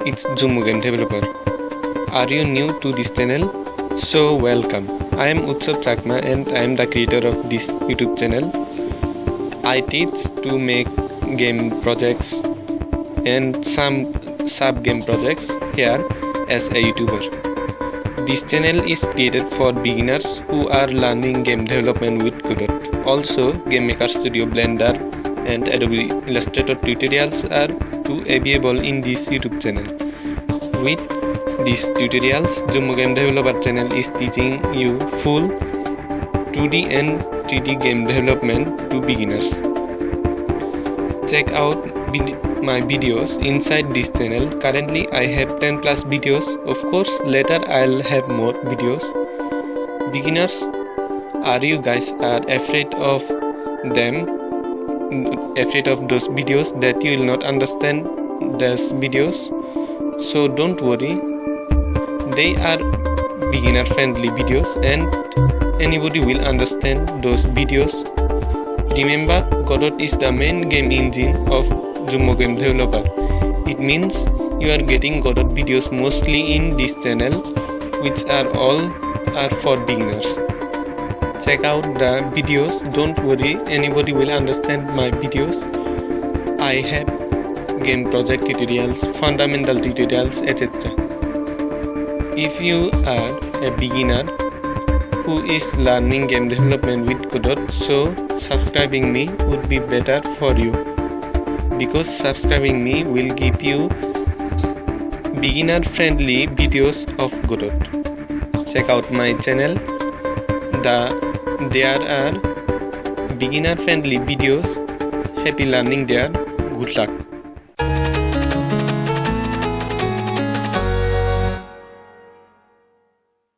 it's Jumma Game Developer. Are you new to this channel? So welcome. I am Utsav Chakma and I am the creator of this YouTube channel. I teach to make game projects and some sub-game projects here as a YouTuber. This channel is created for beginners who are learning game development with Godot. Also, GameMaker Studio, Blender and Adobe Illustrator tutorials are available in this YouTube channel. With these tutorials, Jumma Game Developer channel is teaching you full 2D and 3D game development to beginners. Check out my videos inside this channel. Currently I have 10 plus videos. Of course later I'll have more videos. Beginners, are you guys afraid of them? Afraid of those videos that you will not understand those videos? So don't worry, they are beginner friendly videos and anybody will understand those videos. Remember, Godot is the main game engine of Jumma Game Developer. It means you are getting Godot videos mostly in this channel, which are for beginners. Check out the videos. Don't worry, anybody will understand my videos. I have game project tutorials, fundamental tutorials, etc. If you are a beginner who is learning game development with Godot, so subscribing me would be better for you, because subscribing me will give you beginner friendly videos of Godot. Check out my channel. There are beginner friendly videos. Happy learning there. Good luck.